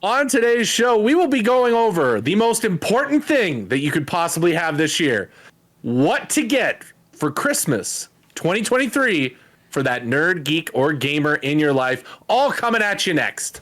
On today's show, we will be going over the most important thing that you could possibly have this year. What to get for Christmas 2023 for that nerd, geek, or gamer in your life. All coming at you next.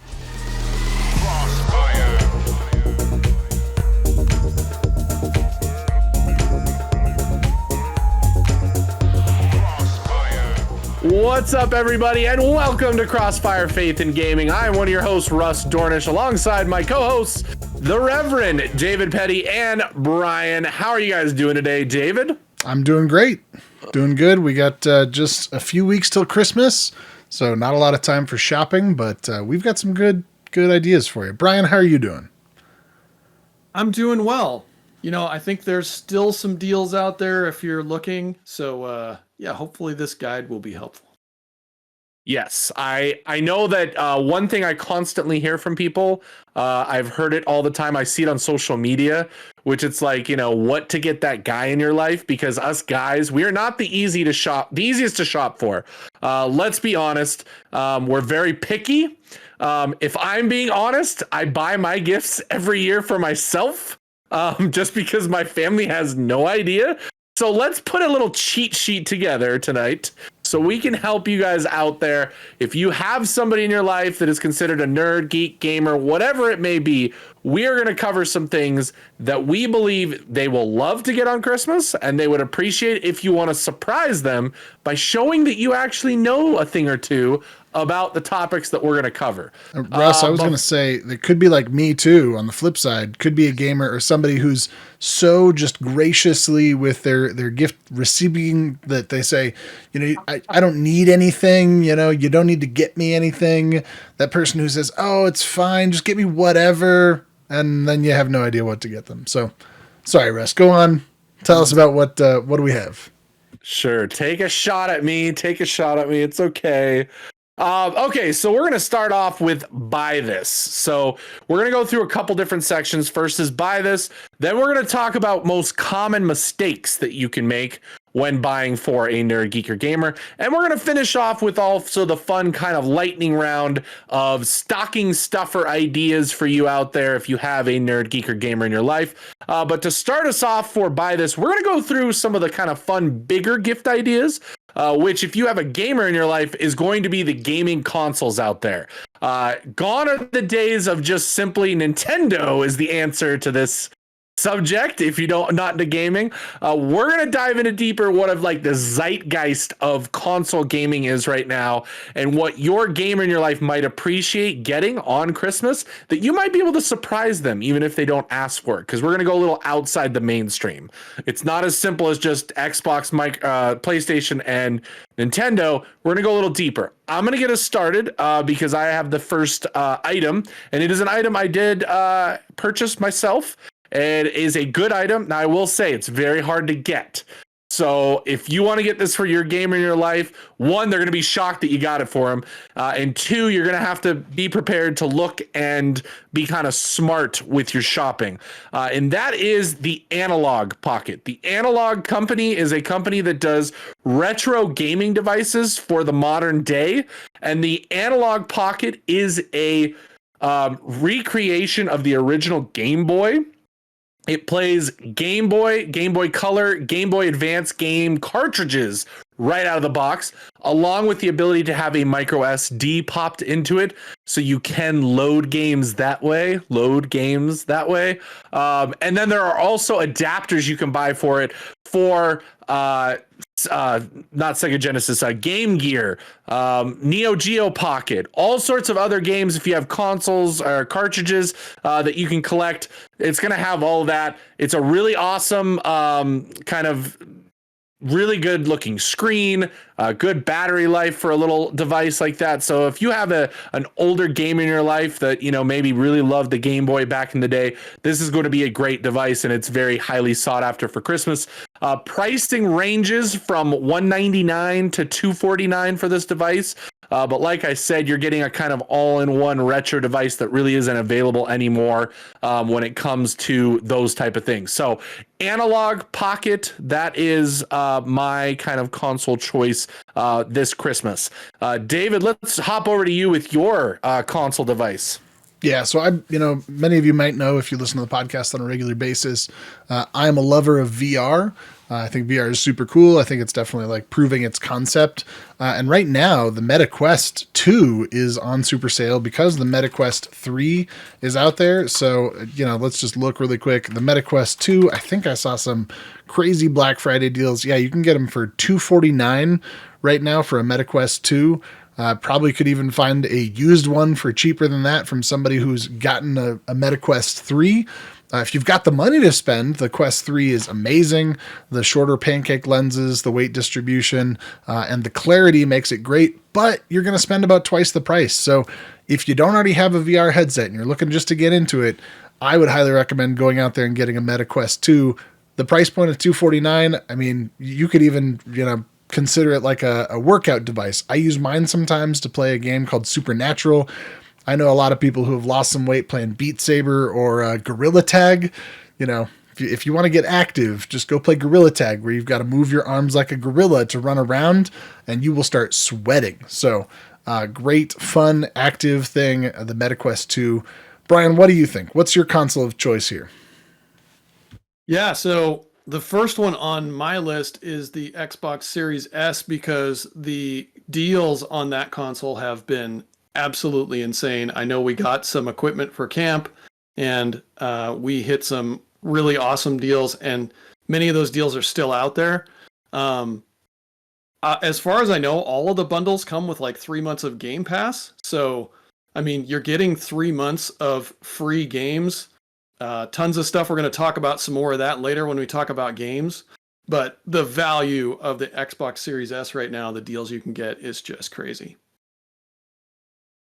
What's up, everybody, and welcome to Crossfire Faith in Gaming. I am one of your hosts, Russ Dornish, alongside my co-hosts, the Reverend David Petty and Brian. How are you guys doing today, David? I'm doing great. Doing good. We got just a few weeks till Christmas, so not a lot of time for shopping, but we've got some good ideas for you. Brian, how are you doing? I'm doing well. You know, I think there's still some deals out there if you're looking. So, yeah, hopefully this guide will be helpful. Yes, I know that one thing I constantly hear from people, I've heard it all the time. I see it on social media, which it's like, you know, what to get that guy in your life, because us guys, we are not the easiest to shop for. Let's be honest. We're very picky. If I'm being honest, I buy my gifts every year for myself. Just because my family has no idea. So let's put a little cheat sheet together tonight so we can help you guys out there. If you have somebody in your life that is considered a nerd, geek, gamer, whatever it may be, we are going to cover some things that we believe they will love to get on Christmas, and they would appreciate if you want to surprise them by showing that you actually know a thing or two about the topics that we're going to cover. Russ, I was going to say, it could be like me too, on the flip side. Could be a gamer or somebody who's so just graciously with their gift receiving that they say, you know, I don't need anything, you know, you don't need to get me anything. That person who says, oh, it's fine, just get me whatever. And then you have no idea what to get them. So, sorry, Russ, go on. Tell us about what do we have? Sure. Take a shot at me. It's okay. Okay, so we're going to start off with buy this. So we're going to go through a couple different sections. First is buy this. Then we're going to talk about most common mistakes that you can make when buying for a nerd, geek, or gamer. And we're going to finish off with also the fun kind of lightning round of stocking stuffer ideas for you out there if you have a nerd, geek, or gamer in your life. But to start us off for buy this, we're going to go through some of the kind of fun, bigger gift ideas. Which, if you have a gamer in your life, is going to be the gaming consoles out there. Gone are the days of just simply Nintendo is the answer to this subject. If you don't, not into gaming, we're going to dive into deeper what of like the zeitgeist of console gaming is right now, and what your gamer in your life might appreciate getting on Christmas that you might be able to surprise them even if they don't ask for it, because we're going to go a little outside the mainstream. It's not as simple as just Xbox, PlayStation, and Nintendo. We're going to go a little deeper. I'm going to get us started because I have the first item, and it is an item I did purchase myself. It is a good item. Now, I will say it's very hard to get. So if you want to get this for your gamer in your life, one, they're going to be shocked that you got it for them. And two, you're going to have to be prepared to look and be kind of smart with your shopping. And that is the Analog Pocket. The Analog Company is a company that does retro gaming devices for the modern day. And the Analog Pocket is a recreation of the original Game Boy. It plays Game Boy, Game Boy Color, Game Boy Advance game cartridges right out of the box, along with the ability to have a micro SD popped into it, so you can load games that way. And then there are also adapters you can buy for it for not Sega Genesis, Game Gear, Neo Geo Pocket, all sorts of other games. If you have consoles or cartridges that you can collect, it's going to have all of that. It's a really awesome kind of really good looking screen, good battery life for a little device like that. So if you have an older game in your life that, you know, maybe really loved the Game Boy back in the day, this is going to be a great device, and it's very highly sought after for Christmas. Pricing ranges from $199 to $249 for this device. But like I said, you're getting a kind of all-in-one retro device that really isn't available anymore when it comes to those type of things. So Analog Pocket, that is my kind of console choice this Christmas. David, let's hop over to you with your console device. Yeah, so many of you might know if you listen to the podcast on a regular basis, I am a lover of VR. I think VR is super cool. I think it's definitely like proving its concept. And right now, the Meta Quest 2 is on super sale because the Meta Quest 3 is out there. So, let's just look really quick. The Meta Quest 2, I think I saw some crazy Black Friday deals. Yeah, you can get them for $249 right now for a Meta Quest 2. Probably could even find a used one for cheaper than that from somebody who's gotten a MetaQuest 3. If you've got the money to spend, the Quest 3 is amazing. The shorter pancake lenses, the weight distribution, and the clarity makes it great, but you're going to spend about twice the price. So if you don't already have a VR headset and you're looking just to get into it, I would highly recommend going out there and getting a MetaQuest 2. The price point of $249, I mean, you could even, consider it like a workout device. I use mine sometimes to play a game called Supernatural. I know a lot of people who have lost some weight playing Beat Saber or Gorilla Tag. If you want to get active, just go play Gorilla Tag, where you've got to move your arms like a gorilla to run around, and you will start sweating. So great, fun, active thing, the MetaQuest 2. Brian, what do you think? What's your console of choice here? Yeah, so the first one on my list is the Xbox Series S because the deals on that console have been absolutely insane. I know we got some equipment for camp and we hit some really awesome deals, and many of those deals are still out there. As far as I know, all of the bundles come with like 3 months of Game Pass. So, I mean, you're getting 3 months of free games. Tons of stuff. We're going to talk about some more of that later when we talk about games. But the value of the Xbox Series S right now, the deals you can get, is just crazy.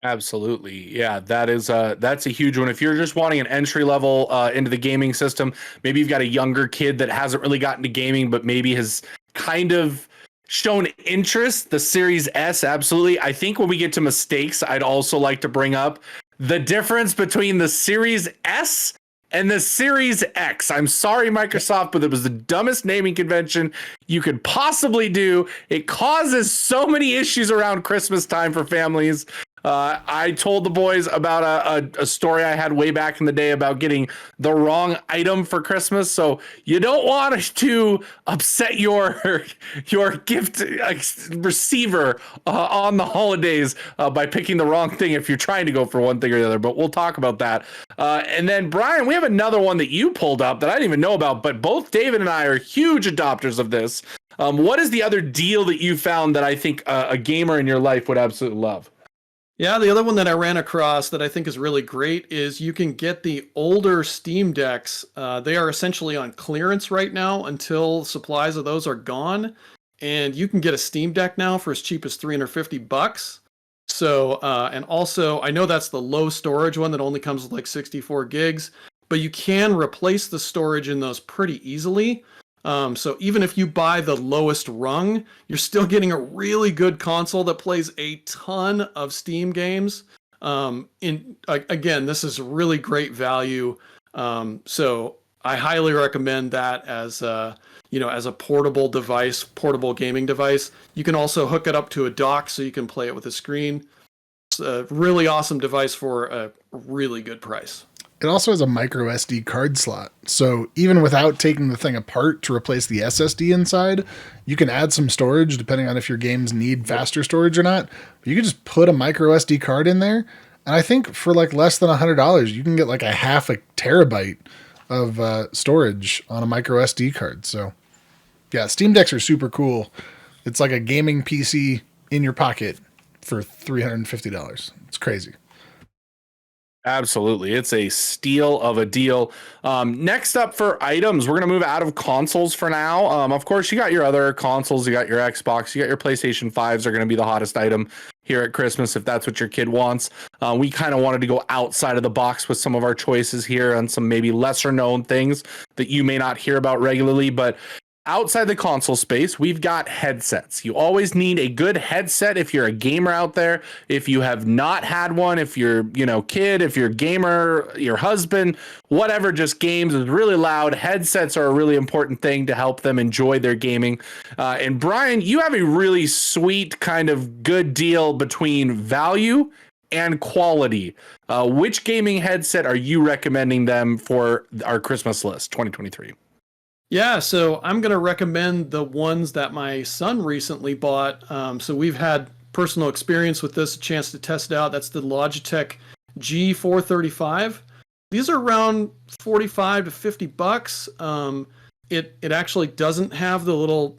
Absolutely. Yeah, that's a huge one. If you're just wanting an entry level into the gaming system, maybe you've got a younger kid that hasn't really gotten to gaming, but maybe has kind of shown interest, the Series S, absolutely. I think when we get to mistakes, I'd also like to bring up the difference between the Series S and the Series X. I'm sorry, Microsoft, but it was the dumbest naming convention you could possibly do. It causes so many issues around Christmas time for families. I told the boys about a story I had way back in the day about getting the wrong item for Christmas. So you don't want to upset your gift receiver on the holidays by picking the wrong thing if you're trying to go for one thing or the other. But we'll talk about that. And then, Brian, we have another one that you pulled up that I didn't even know about, but both David and I are huge adopters of this. What is the other deal that you found that I think a gamer in your life would absolutely love? Yeah, the other one that I ran across that I think is really great is you can get the older Steam Decks. They are essentially on clearance right now until supplies of those are gone. And you can get a Steam Deck now for as cheap as $350. So, and also, I know that's the low storage one that only comes with like 64 gigs, but you can replace the storage in those pretty easily. So even if you buy the lowest rung, you're still getting a really good console that plays a ton of Steam games. Again, this is really great value. So I highly recommend that as as a portable device, portable gaming device. You can also hook it up to a dock so you can play it with a screen. It's a really awesome device for a really good price. It also has a micro SD card slot. So even without taking the thing apart to replace the SSD inside, you can add some storage depending on if your games need faster storage or not. But you can just put a micro SD card in there. And I think for like less than $100, you can get like a half a terabyte of storage on a micro SD card. So yeah, Steam Decks are super cool. It's like a gaming PC in your pocket for $350. It's crazy. Absolutely. It's a steal of a deal. Next up for items, we're going to move out of consoles for now. Of course, you got your other consoles. You got your Xbox. You got your PlayStation 5s are going to be the hottest item here at Christmas if that's what your kid wants. We kind of wanted to go outside of the box with some of our choices here on some maybe lesser known things that you may not hear about regularly. But outside the console space, we've got headsets. You always need a good headset if you're a gamer out there. If you have not had one, if you're, kid, if you're a gamer, your husband, whatever, just games is really loud. Headsets are a really important thing to help them enjoy their gaming. And Brian, you have a really sweet kind of good deal between value and quality. Which gaming headset are you recommending them for our Christmas list 2023? Yeah, so I'm going to recommend the ones that my son recently bought. So we've had personal experience with this, a chance to test it out. That's the Logitech G435. These are around 45 to 50 bucks. It actually doesn't have the little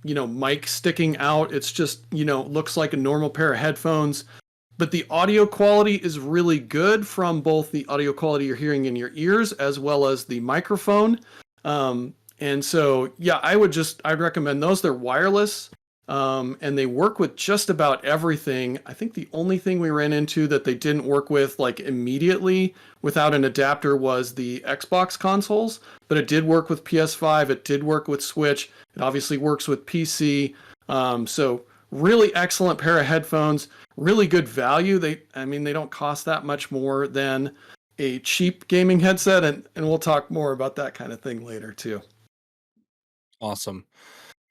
mic sticking out. It's just looks like a normal pair of headphones. But the audio quality is really good from both the audio quality you're hearing in your ears as well as the microphone. And so, yeah, I'd recommend those. They're wireless, and they work with just about everything. I think the only thing we ran into that they didn't work with like immediately without an adapter was the Xbox consoles, but it did work with PS5. It did work with Switch. It obviously works with PC. So really excellent pair of headphones, really good value. They don't cost that much more than a cheap gaming headset, and we'll talk more about that kind of thing later too. Awesome.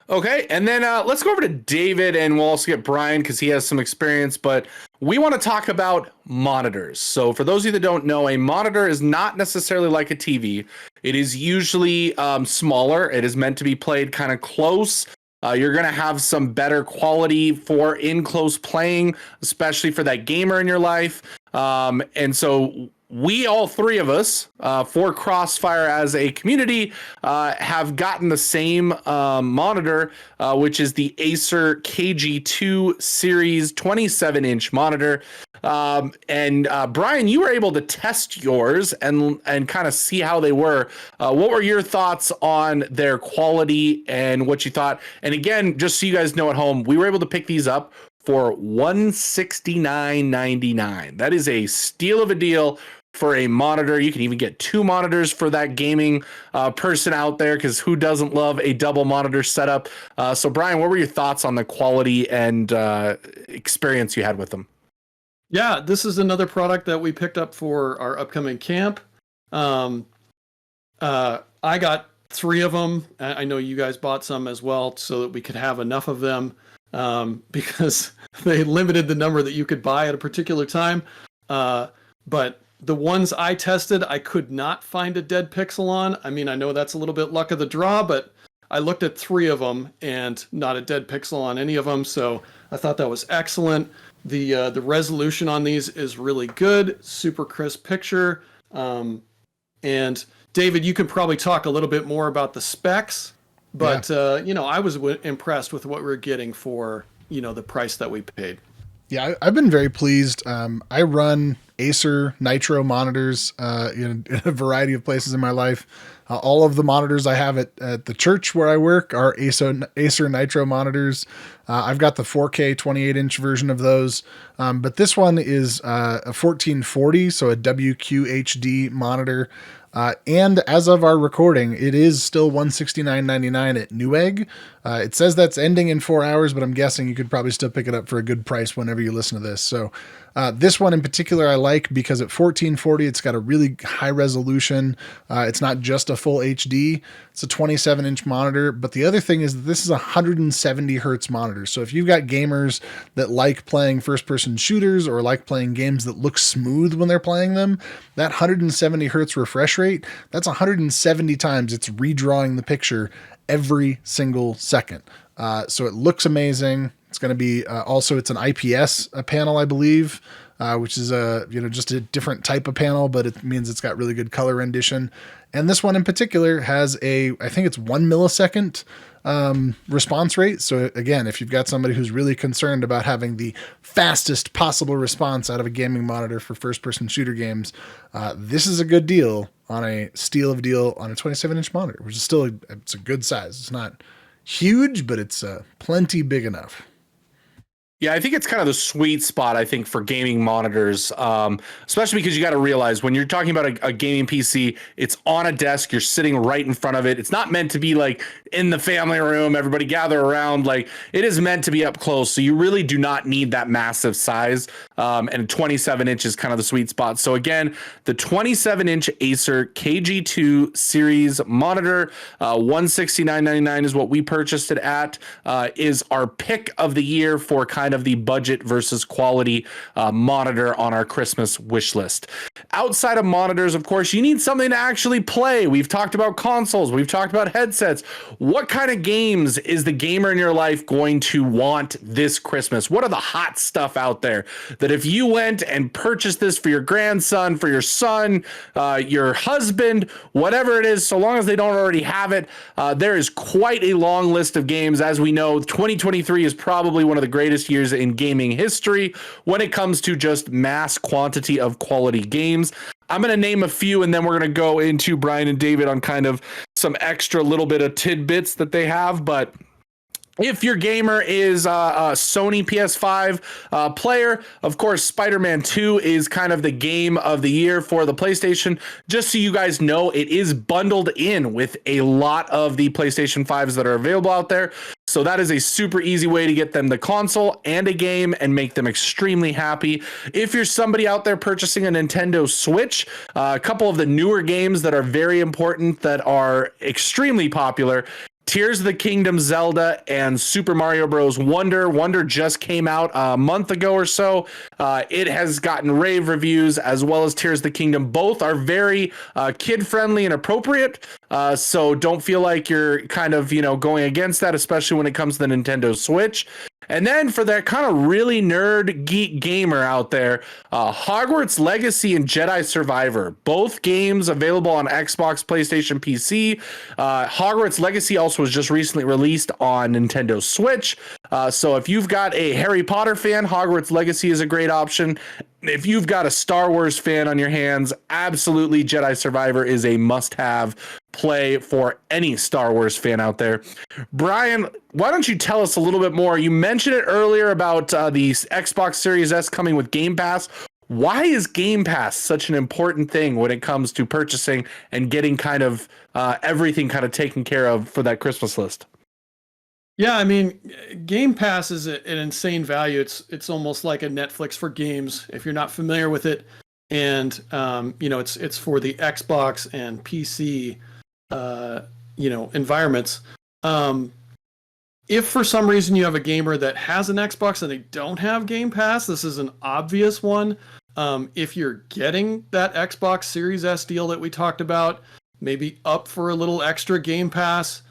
Okay, and then let's go over to David, and we'll also get Brian because he has some experience, but we want to talk about monitors. So for those of you that don't know, a monitor is not necessarily like a TV. It is usually smaller. It is meant to be played kind of close. You're going to have some better quality for in-close playing, especially for that gamer in your life. And so we, all three of us, for Crossfire as a community, have gotten the same monitor, which is the Acer KG2 Series 27-inch monitor. And Brian, you were able to test yours and kind of see how they were. What were your thoughts on their quality and what you thought? And again, just so you guys know at home, we were able to pick these up for $169.99. That is a steal of a deal for a monitor. You can even get two monitors for that gaming person out there, because who doesn't love a double monitor setup? So Brian, what were your thoughts on the quality and experience you had with them? Yeah, this is another product that we picked up for our upcoming camp. I got 3 of them. I know you guys bought some as well so that we could have enough of them, because they limited the number that you could buy at a particular time. But the ones I tested, I could not find a dead pixel on. I mean, I know that's a little bit luck of the draw, but I looked at 3 of them and not a dead pixel on any of them. So I thought that was excellent. The resolution on these is really good, super crisp picture. And David, you can probably talk a little bit more about the specs, but I was impressed with what we were getting for the price that we paid. Yeah, I've been very pleased. I run Acer Nitro monitors in a variety of places in my life. All of the monitors I have at the church where I work are Acer Nitro monitors. I've got the 4K 28-inch version of those, but this one is a 1440, so a WQHD monitor. And as of our recording, it is still $169.99 at Newegg. It says that's ending in 4 hours, but I'm guessing you could probably still pick it up for a good price whenever you listen to this. So this one in particular I like because at 1440, it's got a really high resolution. It's not just a full HD. It's a 27-inch monitor. But the other thing is that this is a 170 hertz monitor. So if you've got gamers that like playing first-person shooters or like playing games that look smooth when they're playing them, that 170 hertz refresh rate, that's 170 times it's redrawing the picture every single second. So it looks amazing. It's going to be also it's an IPS panel, I believe, which is just a different type of panel, but it means it's got really good color rendition. And this one in particular has I think it's 1 millisecond response rate. So again, if you've got somebody who's really concerned about having the fastest possible response out of a gaming monitor for first-person shooter games, this is a good deal on a steal of a deal on a 27-inch monitor, which is still it's a good size. It's not huge, but it's plenty big enough. Yeah, I think it's kind of the sweet spot, I think, for gaming monitors, especially because you got to realize when you're talking about a gaming PC, it's on a desk, you're sitting right in front of it. It's not meant to be like in the family room, everybody gather around. Like, it is meant to be up close. So you really do not need that massive size. and 27 inch is kind of the sweet spot. So again, the 27-inch Acer KG2 series monitor, $169.99 is what we purchased it at, is our pick of the year for kind of the budget versus quality monitor on our Christmas wish list. Outside of monitors, of course, you need something to actually play. We've talked about consoles. We've talked about headsets. What kind of games is the gamer in your life going to want this Christmas? What are the hot stuff out there that if you went and purchased this for your grandson, for your son, your husband, whatever it is, so long as they don't already have it, there is quite a long list of games. As we know, 2023 is probably one of the greatest years in gaming history when it comes to just mass quantity of quality games. I'm going to name a few, and then we're going to go into Brian and David on kind of some extra little bit of tidbits that they have. But if your gamer is a Sony PS5 player, of course, Spider-Man 2 is kind of the game of the year for the PlayStation. Just so you guys know, it is bundled in with a lot of the PlayStation 5s that are available out there. So that is a super easy way to get them the console and a game and make them extremely happy. If you're somebody out there purchasing a Nintendo Switch, a couple of the newer games that are very important that are extremely popular, Tears of the Kingdom, Zelda, and Super Mario Bros. Wonder. Wonder just came out a month ago or so. It has gotten rave reviews, as well as Tears of the Kingdom. Both are very kid-friendly and appropriate, so don't feel like you're kind of, going against that, especially when it comes to the Nintendo Switch. And then for that kind of really nerd geek gamer out there, Hogwarts Legacy and Jedi Survivor, both games available on Xbox, PlayStation, PC. Hogwarts Legacy also was just recently released on Nintendo Switch. So if you've got a Harry Potter fan, Hogwarts Legacy is a great option. If you've got a Star Wars fan on your hands, absolutely Jedi Survivor is a must-have play for any Star Wars fan out there. Brian, why don't you tell us a little bit more? You mentioned it earlier about the Xbox Series S coming with Game Pass. Why is Game Pass such an important thing when it comes to purchasing and getting kind of everything kind of taken care of for that Christmas list? Yeah, I mean, Game Pass is an insane value. It's almost like a Netflix for games if you're not familiar with it, and it's for the Xbox and PC, environments. If for some reason you have a gamer that has an Xbox and they don't have Game Pass, this is an obvious one. If you're getting that Xbox Series S deal that we talked about, maybe up for a little extra Game Pass.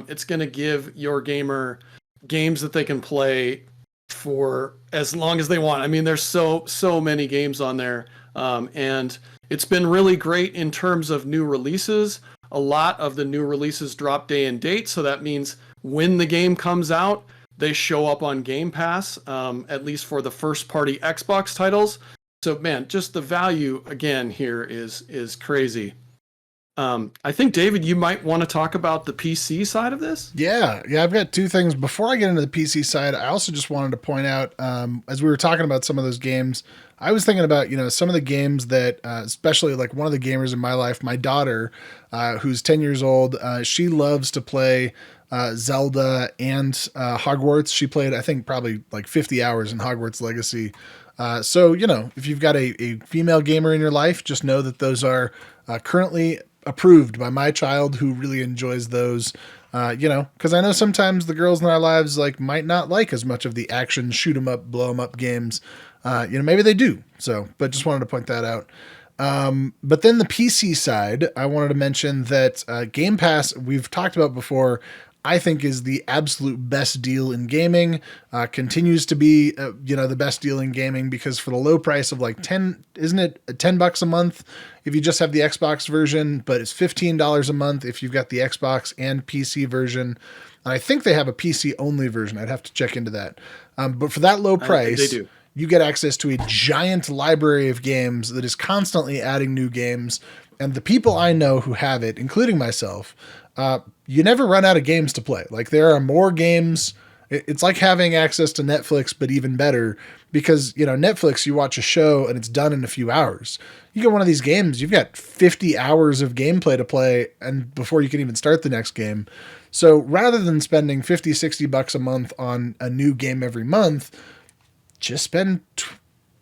It's going to give your gamer games that they can play for as long as they want. I mean, there's so many games on there. And it's been really great in terms of new releases. A lot of the new releases drop day and date. So that means when the game comes out, they show up on Game Pass, at least for the first party Xbox titles. So man, just the value again here is crazy. I think, David, you might want to talk about the PC side of this. Yeah, I've got two things. Before I get into the PC side, I also just wanted to point out, as we were talking about some of those games, I was thinking about, some of the games that, especially like one of the gamers in my life, my daughter, who's 10 years old, she loves to play Zelda and Hogwarts. She played, I think, probably like 50 hours in Hogwarts Legacy. So, if you've got a female gamer in your life, just know that those are currently approved by my child, who really enjoys those, because I know sometimes the girls in our lives might not like as much of the action shoot 'em up, blow 'em up games. Maybe they do. So, but just wanted to point that out. But then the PC side, I wanted to mention that Game Pass, we've talked about before, I think is the absolute best deal in gaming, continues to be, the best deal in gaming, because for the low price of isn't it $10 a month if you just have the Xbox version, but it's $15 a month if you've got the Xbox and PC version. And I think they have a PC only version. I'd have to check into that. But for that low price, they do. You get access to a giant library of games that is constantly adding new games. And the people I know who have it, including myself, you never run out of games to play. There are more games. It's like having access to Netflix, but even better, because, Netflix, you watch a show and it's done in a few hours. You get one of these games, you've got 50 hours of gameplay to play and before you can even start the next game. So rather than spending $50, $60 a month on a new game every month, just spend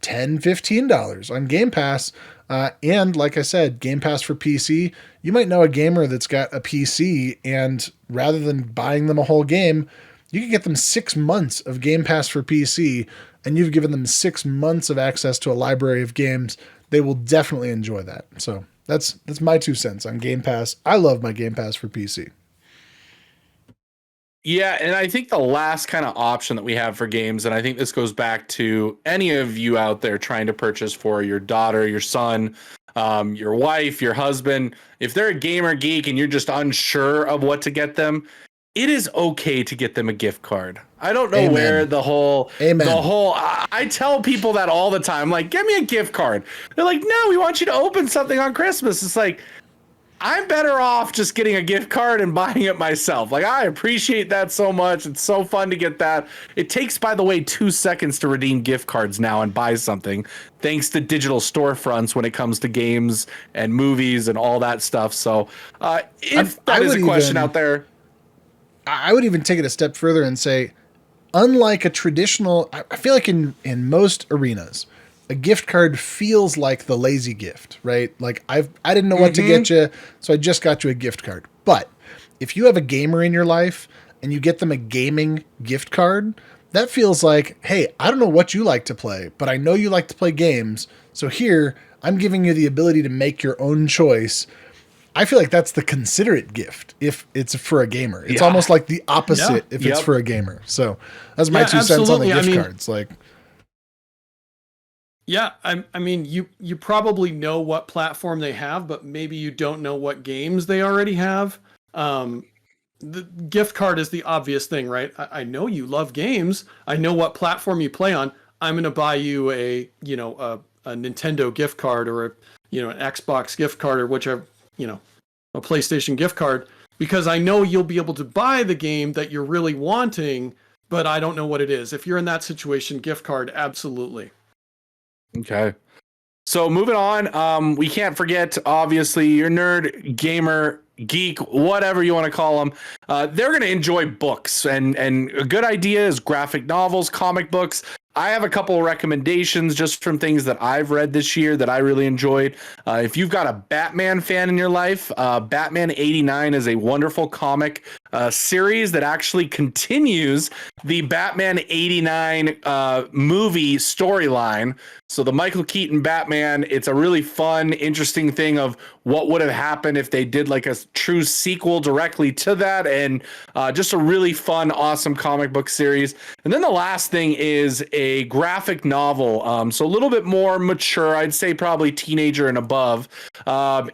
$10, $15 on Game Pass. And like I said, Game Pass for PC, you might know a gamer that's got a PC, and rather than buying them a whole game, you can get them 6 months of Game Pass for PC, and you've given them 6 months of access to a library of games. They will definitely enjoy that. So that's my 2 cents on Game Pass. I love my Game Pass for PC. Yeah, and I think the last kind of option that we have for games, and I think this goes back to any of you out there trying to purchase for your daughter, your son, your wife, your husband, if they're a gamer geek and you're just unsure of what to get them, it is okay to get them a gift card. I don't know Amen. where Amen. I tell people that all the time, like, give me a gift card. They're like, no, we want you to open something on Christmas. It's like, I'm better off just getting a gift card and buying it myself. Like, I appreciate that so much. It's so fun to get that. It takes, by the way, 2 seconds to redeem gift cards now and buy something, thanks to digital storefronts when it comes to games and movies and all that stuff. So if that is a question out there. I would even take it a step further and say, unlike a traditional, I feel like in most arenas, a gift card feels like the lazy gift, right? Like I didn't know what to get you, so I just got you a gift card. But if you have a gamer in your life and you get them a gaming gift card, that feels like, hey, I don't know what you like to play, but I know you like to play games. So here, I'm giving you the ability to make your own choice. I feel like that's the considerate gift if it's for a gamer. It's almost like the opposite if it's for a gamer. So that's my 2 cents on the gift cards. Like, yeah, I mean, you probably know what platform they have, but maybe you don't know what games they already have. The gift card is the obvious thing, right? I know you love games. I know what platform you play on. I'm going to buy you a Nintendo gift card or an Xbox gift card or whichever, a PlayStation gift card, because I know you'll be able to buy the game that you're really wanting, but I don't know what it is. If you're in that situation, gift card, absolutely. Okay. So moving on, we can't forget, obviously, your nerd, gamer, geek, whatever you want to call them. They're going to enjoy books, and a good idea is graphic novels, comic books. I have a couple of recommendations just from things that I've read this year that I really enjoyed. If you've got a Batman fan in your life, Batman 89 is a wonderful comic series that actually continues the Batman 89 movie storyline. So the Michael Keaton Batman, it's a really fun, interesting thing of what would have happened if they did like a true sequel directly to that, and just a really fun, awesome comic book series. And then the last thing is a graphic novel. So a little bit more mature, I'd say probably teenager and above,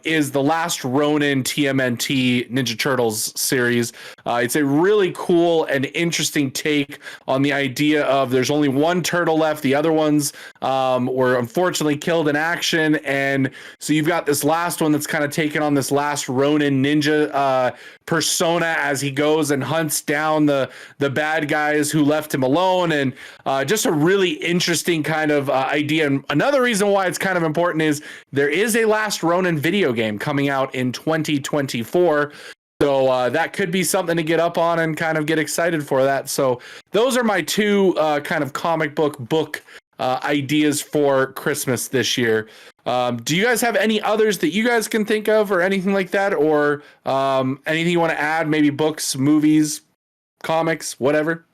is the Last Ronin TMNT Ninja Turtles series. It's a really cool and interesting take on the idea of there's only one turtle left. The other ones were unfortunately killed in action. And so you've got this last one that's kind of taken on this last Ronin ninja persona as he goes and hunts down the bad guys who left him alone. And just a really interesting kind of idea. And another reason why it's kind of important is there is a Last Ronin video game coming out in 2024. So that could be something to get up on and kind of get excited for that. So those are my 2 kind of comic book ideas for Christmas this year. Do you guys have any others that you guys can think of or anything like that? Or anything you want to add? Maybe books, movies, comics, whatever?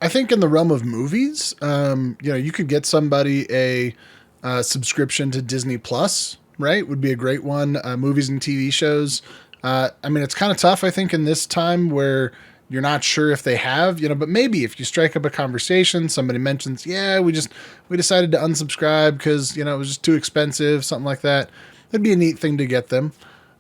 I think in the realm of movies, you could get somebody a subscription to Disney Plus, right? Would be a great one. Movies and TV shows. I mean, it's kind of tough, I think, in this time where you're not sure if they have, but maybe if you strike up a conversation, somebody mentions, we decided to unsubscribe because, it was just too expensive, something like that. That'd be a neat thing to get them.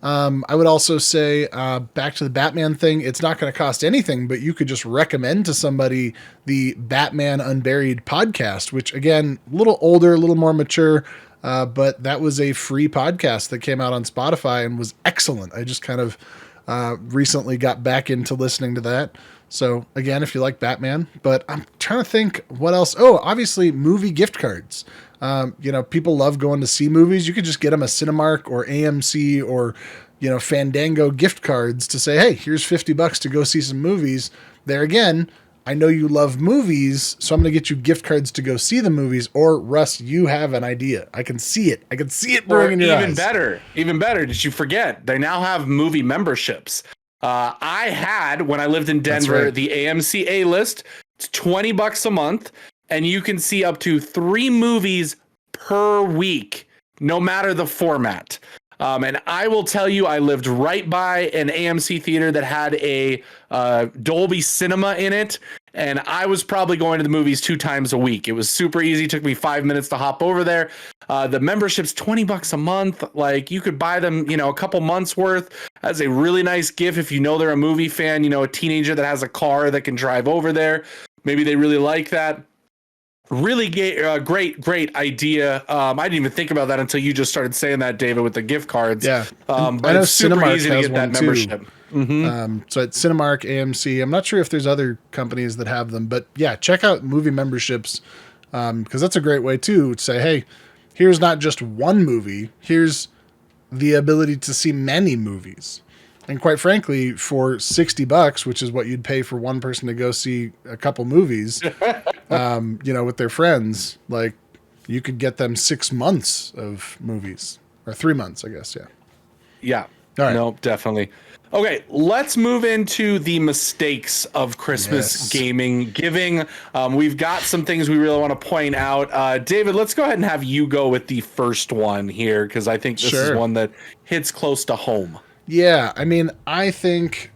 I would also say, back to the Batman thing, it's not going to cost anything, but you could just recommend to somebody the Batman Unburied podcast, which again, a little older, a little more mature, but that was a free podcast that came out on Spotify and was excellent. I just kind of recently got back into listening to that. So again, if you like Batman, but I'm trying to think what else. Oh, obviously movie gift cards. People love going to see movies. You could just get them a Cinemark or AMC or, Fandango gift cards to say, hey, here's $50 to go see some movies. There again, I know you love movies, so I'm going to get you gift cards to go see the movies. Or Russ, you have an idea. I can see it. I can see it brewing in your eyes. Even better. Did you forget? They now have movie memberships. I had, when I lived in Denver, the AMC A-list. It's $20 a month, and you can see up to 3 movies per week, no matter the format. And I will tell you, I lived right by an AMC theater that had a Dolby Cinema in it, and I was probably going to the movies 2 times a week. It was super easy. It took me 5 minutes to hop over there. The membership's $20 a month. Like, you could buy them, a couple months worth as a really nice gift if you know they're a movie fan, a teenager that has a car that can drive over there. Maybe they really like that. Really great idea. I didn't even think about that until you just started saying that, David, with the gift cards. Yeah. But I know it's super Cinemark easy to has get that one too. membership. Mm-hmm. So at Cinemark, AMC, I'm not sure if there's other companies that have them, but yeah, check out movie memberships, because that's a great way too to say, hey, here's not just one movie, here's the ability to see many movies. And quite frankly, for $60, which is what you'd pay for one person to go see a couple movies, with their friends, like, you could get them 6 months of movies, or 3 months, I guess. Yeah. Yeah. All right. No, definitely. Okay, let's move into the mistakes of Christmas gaming giving. We've got some things we really want to point out. David, let's go ahead and have you go with the first one here, because I think this is one that hits close to home. Yeah, I mean, I think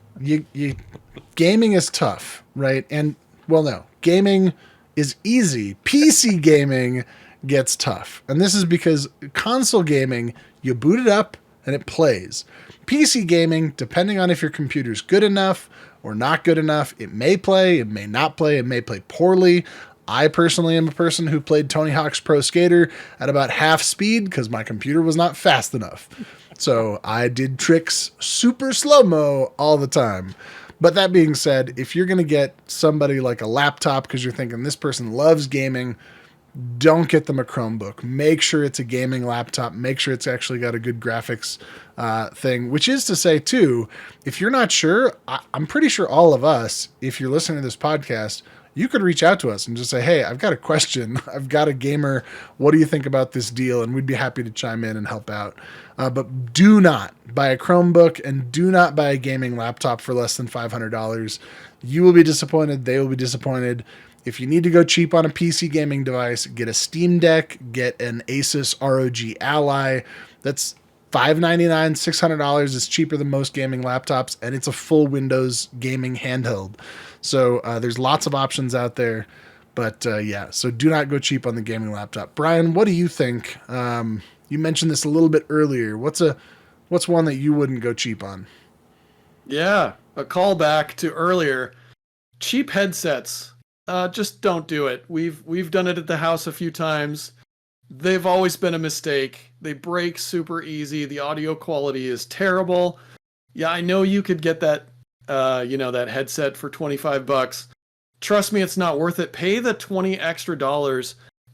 gaming is tough, right? And, well, no, gaming is easy. PC gaming gets tough. And this is because console gaming, you boot it up and it plays. PC gaming, depending on if your computer's good enough or not good enough, it may play, it may not play, it may play poorly. I personally am a person who played Tony Hawk's Pro Skater at about half speed because my computer was not fast enough. So I did tricks super slow-mo all the time. But that being said, if you're going to get somebody like a laptop because you're thinking this person loves gaming, don't get them a Chromebook. Make sure it's a gaming laptop. Make sure it's actually got a good graphics thing, which is to say, too, if you're not sure, I'm pretty sure all of us, if you're listening to this podcast, you could reach out to us and just say, hey, I've got a question. I've got a gamer. What do you think about this deal? And we'd be happy to chime in and help out. But do not buy a Chromebook and do not buy a gaming laptop for less than $500. You will be disappointed. They will be disappointed. If you need to go cheap on a PC gaming device, get a Steam Deck, get an Asus ROG Ally. That's $599, $600 is cheaper than most gaming laptops, and it's a full Windows gaming handheld. So there's lots of options out there, but so do not go cheap on the gaming laptop. Brian, what do you think? You mentioned this a little bit earlier. What's one that you wouldn't go cheap on? Yeah, a callback to earlier. Cheap headsets. Just don't do it. We've done it at the house a few times. They've always been a mistake. They break super easy. The audio quality is terrible. Yeah, I know you could get that, that headset for $25. Trust me, it's not worth it. Pay the $20 extra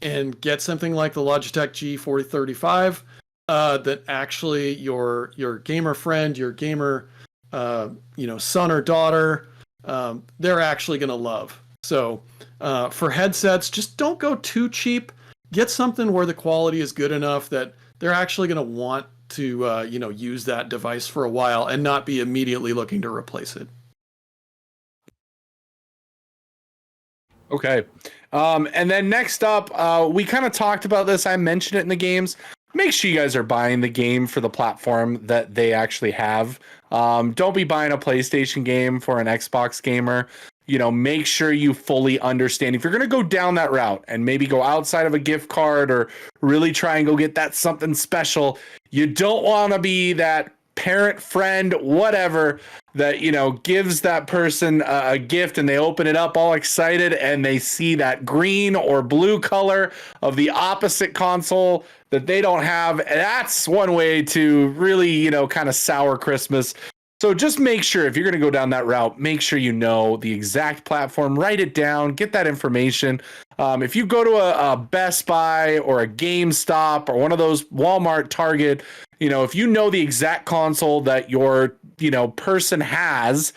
and get something like the Logitech G4035 that actually your gamer friend, your gamer, son or daughter, they're actually going to love. So for headsets, just don't go too cheap. Get something where the quality is good enough that they're actually going to want to, use that device for a while and not be immediately looking to replace it. Okay. And then next up, we kind of talked about this. I mentioned it in the games. Make sure you guys are buying the game for the platform that they actually have. Don't be buying a PlayStation game for an Xbox gamer. Make sure you fully understand. If you're going to go down that route and maybe go outside of a gift card or really try and go get that something special, you don't want to be that parent, friend, whatever, that, gives that person a gift and they open it up all excited and they see that green or blue color of the opposite console that they don't have. That's one way to really, kind of sour Christmas. So just make sure if you're going to go down that route, make sure you know the exact platform, write it down, get that information. If you go to a Best Buy or a GameStop or one of those Walmart, Target, if you know the exact console that your, person has,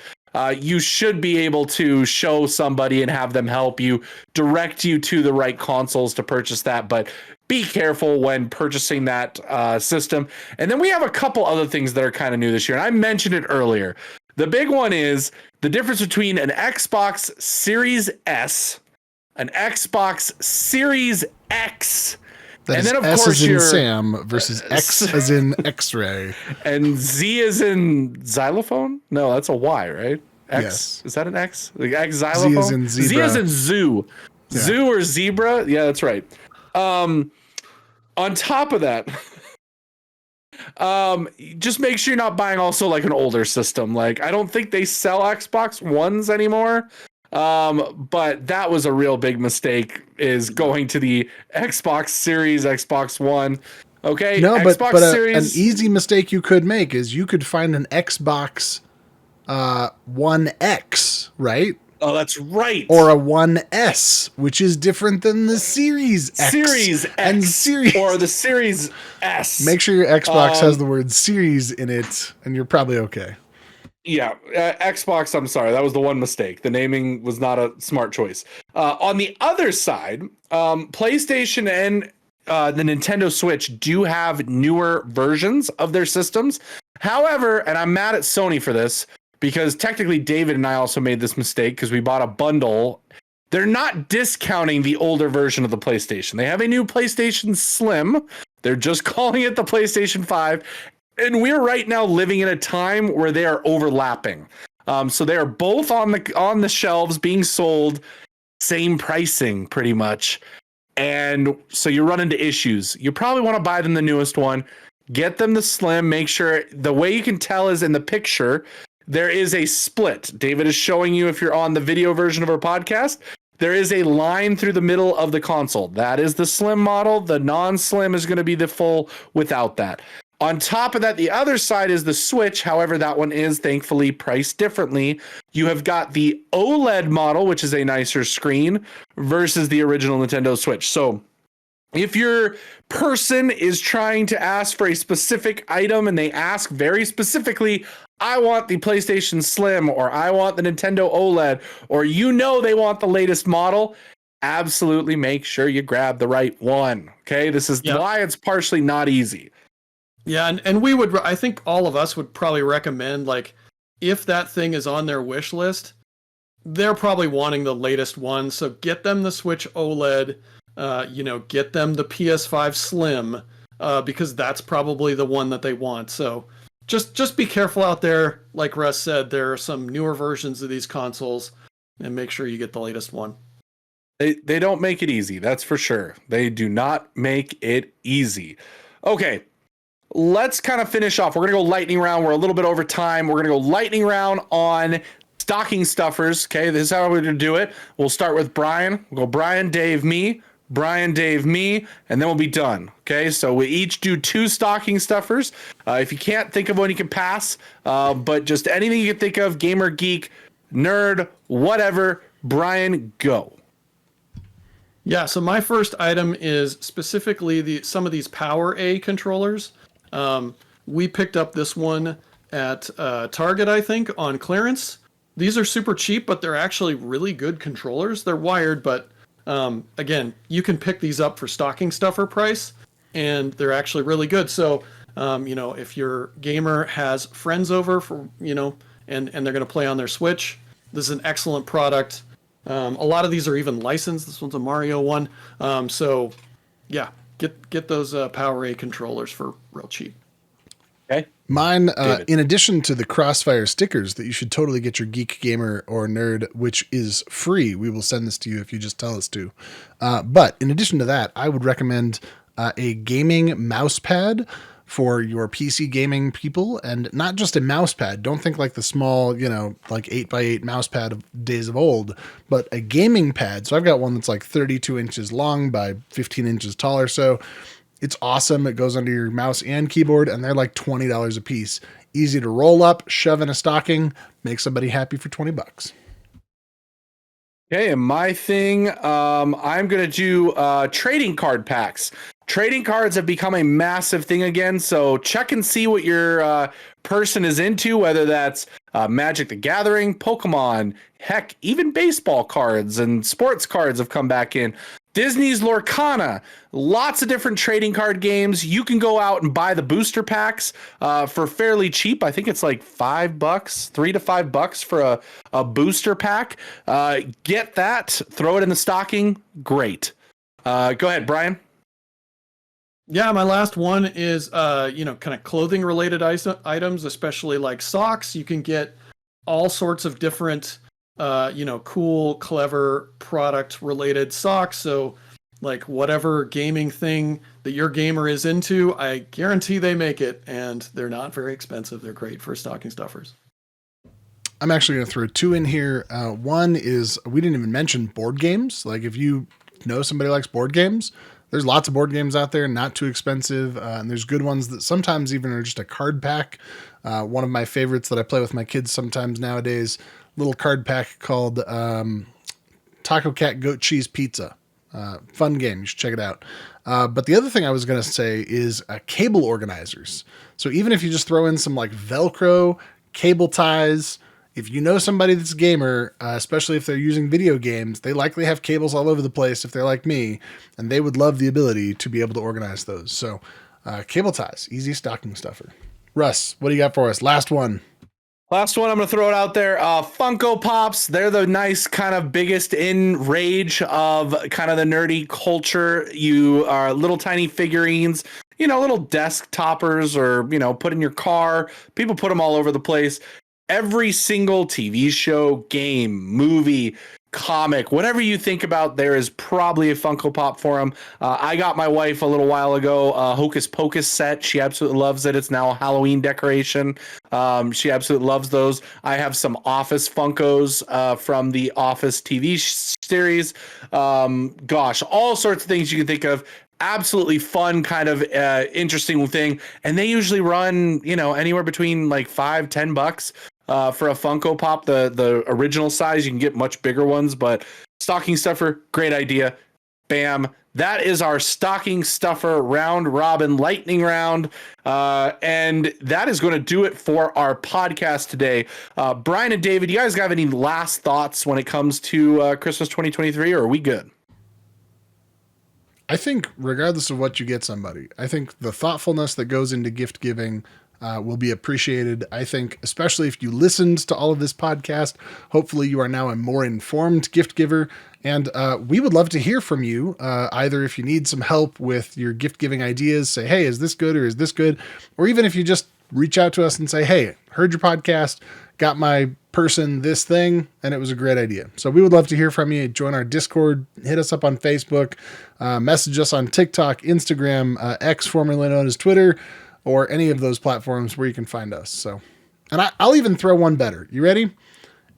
you should be able to show somebody and have them help you, direct you to the right consoles to purchase that. But be careful when purchasing that system. And then we have a couple other things that are kind of new this year. And I mentioned it earlier. The big one is the difference between an Xbox Series S, an Xbox Series X, That and is then of S course as in your Sam versus X as in X-ray. and Z as in xylophone. No, that's a Y, right? X, Yes. is that an X? Like X xylophone. Z as in zebra. Z as in zoo. Yeah. Zoo or zebra? Yeah, that's right. On top of that, just make sure you're not buying also like an older system. Like I don't think they sell Xbox Ones anymore. But that was a real big mistake, is going to the Xbox Series, Xbox One. Okay, No, Xbox but Series. an easy mistake you could make is you could find an Xbox One X, right? Oh, that's right. Or a One S, which is different than the Series X. Series X and Series. or the Series S. Make sure your Xbox has the word Series in it, and you're probably okay. Yeah, Xbox, I'm sorry. That was the one mistake. The naming was not a smart choice. On the other side, PlayStation and the Nintendo Switch do have newer versions of their systems. However, and I'm mad at Sony for this, because technically David and I also made this mistake because we bought a bundle. They're not discounting the older version of the PlayStation. They have a new PlayStation Slim. They're just calling it the PlayStation 5. And we're right now living in a time where they are overlapping. So they are both on the shelves being sold, same pricing pretty much. And so you run into issues. You probably want to buy them the newest one, get them the Slim, make sure the way you can tell is in the picture, there is a split. David is showing you if you're on the video version of our podcast. There is a line through the middle of the console. That is the Slim model. The non-Slim is going to be the full without that. On top of that, the other side is the Switch. However, that one is thankfully priced differently. You have got the OLED model, which is a nicer screen, versus the original Nintendo Switch. So if your person is trying to ask for a specific item and they ask very specifically, I want the PlayStation Slim, or I want the Nintendo OLED, or they want the latest model, absolutely make sure you grab the right one. Okay, this is why it's partially not easy. Yeah, and we would, I think all of us would probably recommend, like, if that thing is on their wish list, they're probably wanting the latest one. So get them the Switch OLED, get them the PS5 Slim, because that's probably the one that they want. So just be careful out there. Like Russ said, there are some newer versions of these consoles, and make sure you get the latest one. They don't make it easy, that's for sure. They do not make it easy. Okay. Let's kind of finish off. We're going to go lightning round. We're a little bit over time. We're going to go lightning round on stocking stuffers. Okay, this is how we're going to do it. We'll start with Brian. We'll go Brian, Dave, me. Brian, Dave, me. And then we'll be done. Okay, so we each do 2 stocking stuffers. If you can't think of one, you can pass. But just anything you can think of, gamer, geek, nerd, whatever. Brian, go. Yeah, so my first item is specifically some of these Power A controllers. We picked up this one at Target, I think, on clearance. These are super cheap, but they're actually really good controllers. They're wired, but again, you can pick these up for stocking stuffer price, and they're actually really good. So, if your gamer has friends over for, and they're going to play on their Switch, this is an excellent product. A lot of these are even licensed. This one's a Mario one. So, yeah. Get those Power A controllers for real cheap. Okay. Mine, in addition to the Crossfire stickers that you should totally get your geek, gamer, or nerd, which is free. We will send this to you if you just tell us to. But in addition to that, I would recommend a gaming mouse pad for your PC gaming people, and not just a mouse pad. Don't think like the small, like 8x8 mouse pad of days of old, but a gaming pad. So I've got one that's like 32 inches long by 15 inches tall or so. It's awesome. It goes under your mouse and keyboard, and they're like $20 a piece. Easy to roll up, shove in a stocking, make somebody happy for $20. Okay, and my thing, I'm going to do trading card packs. trading cards have become a massive thing again. So check and see what your person is into, whether that's Magic the Gathering, Pokemon, heck, even baseball cards and sports cards have come back in. Disney's Lorcana, lots of different trading card games. You can go out and buy the booster packs for fairly cheap. I think it's like $5, $3 to $5 for a booster pack. Get that, throw it in the stocking. Great. Go ahead, Brian. Yeah, my last one is, kind of clothing related items, especially like socks. You can get all sorts of different, cool, clever product related socks. So like whatever gaming thing that your gamer is into, I guarantee they make it, and they're not very expensive. They're great for stocking stuffers. I'm actually going to throw two in here. One is, we didn't even mention board games. Like if you know somebody likes board games, there's lots of board games out there, not too expensive. And there's good ones that sometimes even are just a card pack. One of my favorites that I play with my kids sometimes nowadays, little card pack called Taco Cat Goat Cheese Pizza. Fun game. You should check it out. But the other thing I was going to say is cable organizers. So even if you just throw in some like Velcro, cable ties, if you know somebody that's a gamer, especially if they're using video games, they likely have cables all over the place if they're like me, and they would love the ability to be able to organize those. So cable ties, easy stocking stuffer. Russ, what do you got for us? Last one. Last one, I'm going to throw it out there. Funko Pops, they're the nice kind of biggest enrage of kind of the nerdy culture. You are little tiny figurines, little desk toppers or, put in your car. People put them all over the place. Every single TV show, game, movie, comic, whatever you think about, there is probably a Funko Pop for them. I got my wife a little while ago a Hocus Pocus set. She absolutely loves it. It's now a Halloween decoration. She absolutely loves those. I have some Office Funkos from the Office TV series. All sorts of things you can think of. Absolutely fun, kind of interesting thing. And they usually run, anywhere between like $5-10 for a Funko Pop. The original size, you can get much bigger ones, but stocking stuffer, great idea. Bam. That is our stocking stuffer round robin lightning round. And that is going to do it for our podcast today. Brian and David, you guys have any last thoughts when it comes to Christmas 2023, or are we good? I think regardless of what you get somebody, I think the thoughtfulness that goes into gift giving will be appreciated. I think, especially if you listened to all of this podcast, hopefully you are now a more informed gift giver. And we would love to hear from you, either if you need some help with your gift giving ideas, say, hey, is this good or is this good? Or even if you just reach out to us and say, hey, heard your podcast, got my person this thing, and it was a great idea. So we would love to hear from you. Join our Discord, hit us up on Facebook, message us on TikTok, Instagram, X, formerly known as Twitter, or any of those platforms where you can find us. So, and I'll even throw one better. You ready?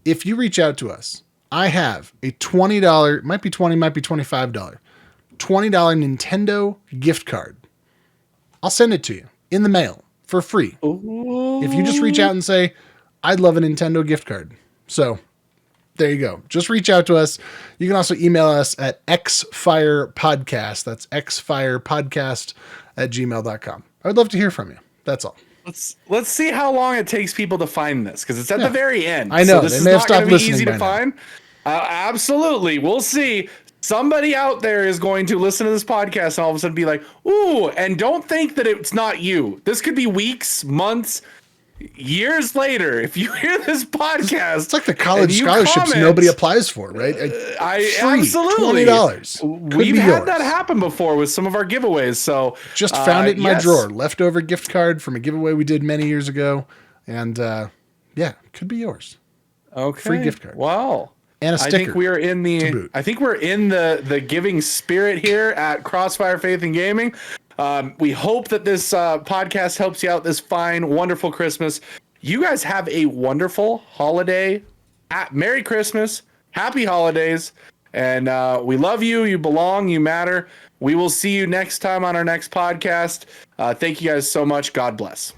If you reach out to us, I have a $20, might be $20, might be $25, $20 Nintendo gift card. I'll send it to you in the mail for free. Ooh. If you just reach out and say, I'd love a Nintendo gift card. So there you go. Just reach out to us. You can also email us at xfirepodcast. That's xfirepodcast@gmail.com. I would love to hear from you. That's all. Let's see how long it takes people to find this, because it's at the very end. I know. So this they may have stopped listening easy by to now. find. Absolutely. We'll see. Somebody out there is going to listen to this podcast and all of a sudden be like, ooh, and don't think that it's not you. This could be weeks, months, years later. If you hear this podcast, it's like the college scholarships nobody applies for, right? Absolutely $20. We've had that happen before with some of our giveaways. So just found it in my drawer, leftover gift card from a giveaway we did many years ago, and could be yours. Okay, free gift card. Wow. And a sticker. I think we're in the giving spirit here at Crossfire Faith and Gaming. We hope that this podcast helps you out this fine, wonderful Christmas. You guys have a wonderful holiday. Merry Christmas. Happy holidays. And we love you. You belong. You matter. We will see you next time on our next podcast. Thank you guys so much. God bless.